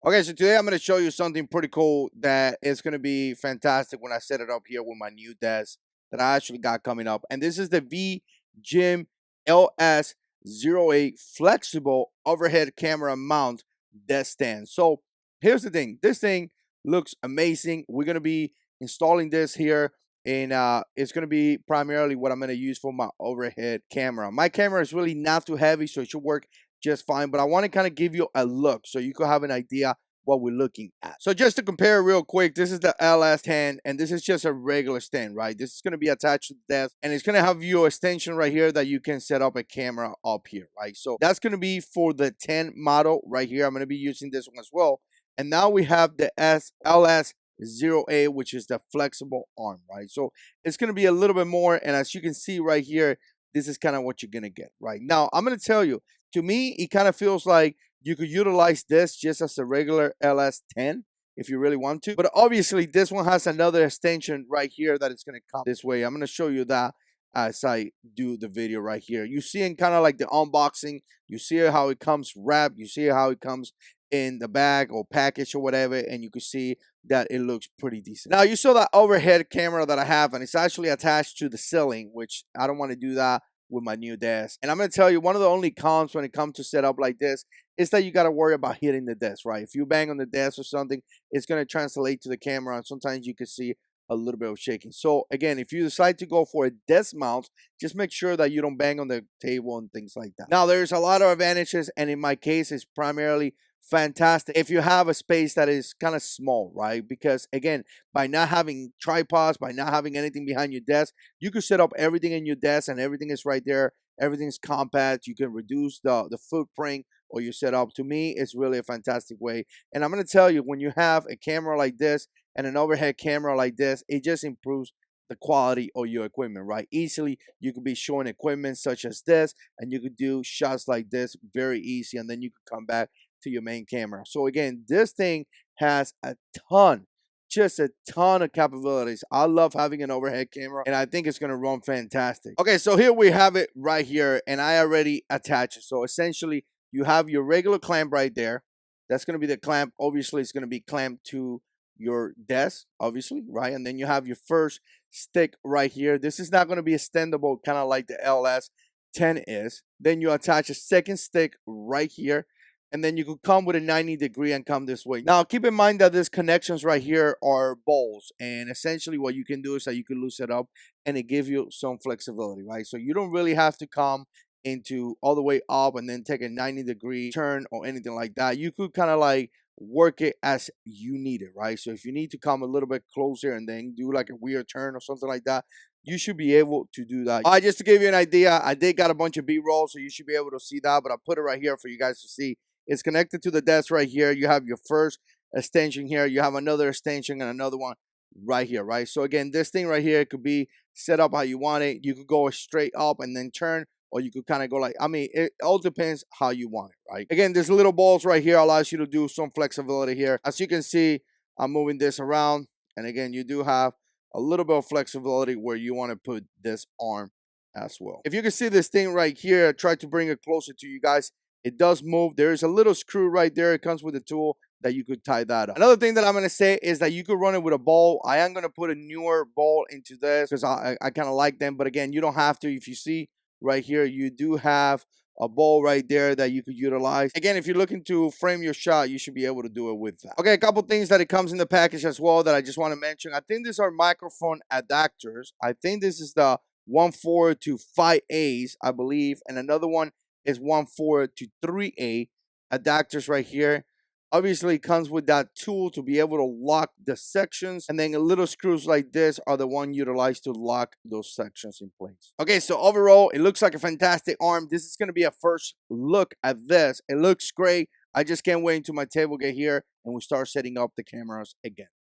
Okay, so today I'm going to show you something pretty cool that is going to be fantastic when I set it up here with my new desk that I actually got coming up. And this is the VIJIM LS08 flexible overhead camera mount desk stand. So here's the thing. This thing looks amazing. We're going to be installing this here, and it's going to be primarily what I'm going to use for my overhead camera. My camera is really not too heavy, so it should work just fine, but I want to kind of give you a look so you can have an idea what we're looking at. So just to compare real quick, this is the LS10 and this is just a regular stand, right? This is going to be attached to the desk and it's going to have your extension right here that you can set up a camera up here, right? So that's going to be for the 10 model right here. I'm going to be using this one as well. And now we have the LS08, which is the flexible arm, right? So it's going to be a little bit more, and as you can see right here, this is kind of what you're going to get. Right now, I'm going to tell you, to me, it kind of feels like you could utilize this just as a regular LS10 if you really want to. But obviously, this one has another extension right here that it's going to come this way. I'm going to show you that as I do the video right here. You see in kind of like the unboxing, you see how it comes wrapped, you see how it comes in the bag or package or whatever, and you can see that it looks pretty decent. Now, you saw that overhead camera that I have, and it's actually attached to the ceiling, which I don't want to do that with my new desk. And I'm going to tell you, one of the only cons when it comes to setup like this is that you got to worry about hitting the desk, right? If you bang on the desk or something, it's going to translate to the camera, and sometimes you can see a little bit of shaking. So again, if you decide to go for a desk mount, just make sure that you don't bang on the table and things like that. Now, there's a lot of advantages, and in my case, it's primarily fantastic if you have a space that is kind of small, right? Because again, by not having tripods, by not having anything behind your desk, you can set up everything in your desk and everything is right there. Everything's compact. You can reduce the footprint or your setup. To me, it's really a fantastic way. And I'm going to tell you, when you have a camera like this and an overhead camera like this, it just improves the quality of your equipment, right? Easily, you could be showing equipment such as this, and you could do shots like this very easy, and then you could come back to your main camera. So again, this thing has a ton, just a ton of capabilities. I love having an overhead camera, and I think it's going to run fantastic. Okay, so here we have it right here, and I already attached it. So essentially, you have your regular clamp right there. That's going to be the clamp. Obviously, it's going to be clamped to your desk, obviously, right? And then you have your first stick right here. This is not going to be extendable, kind of like the LS10 is. Then you attach a second stick right here, and then you could come with a 90-degree and come this way. Now, keep in mind that these connections right here are balls, and essentially what you can do is that you can loose it up, and it gives you some flexibility, right? So you don't really have to come into all the way up and then take a 90-degree turn or anything like that. You could kind of like work it as you need it, right? So if you need to come a little bit closer and then do like a weird turn or something like that, you should be able to do that. All right, just to give you an idea, I did got a bunch of B-roll, so you should be able to see that, but I put it right here for you guys to see. It's connected to the desk right here. You have your first extension here. You have another extension and another one right here, right? So again, this thing right here could be set up how you want it. You could go straight up and then turn, or you could kind of go like, I mean, it all depends how you want it, right? Again, this little balls right here allows you to do some flexibility here. As you can see, I'm moving this around. And again, you do have a little bit of flexibility where you want to put this arm as well. If you can see this thing right here, I tried to bring it closer to you guys. It does move. There is a little screw right there. It comes with a tool that you could tie that up. Another thing that I'm going to say is that you could run it with a ball. I am going to put a newer ball into this because I kind of like them. But again, you don't have to. If you see right here, you do have a ball right there that you could utilize. Again, if you're looking to frame your shot, you should be able to do it with that. Okay, a couple things that it comes in the package as well that I just want to mention. I think these are microphone adapters. I think this is the 1.4 to 5As, I believe. And another one is 1.4 to 3A adapters right here. Obviously, it comes with that tool to be able to lock the sections, and then little screws like this are the one utilized to lock those sections in place. Okay, so overall, it looks like a fantastic arm. This is going to be a first look at this. It looks great. I just can't wait until my table get here and we start setting up the cameras again.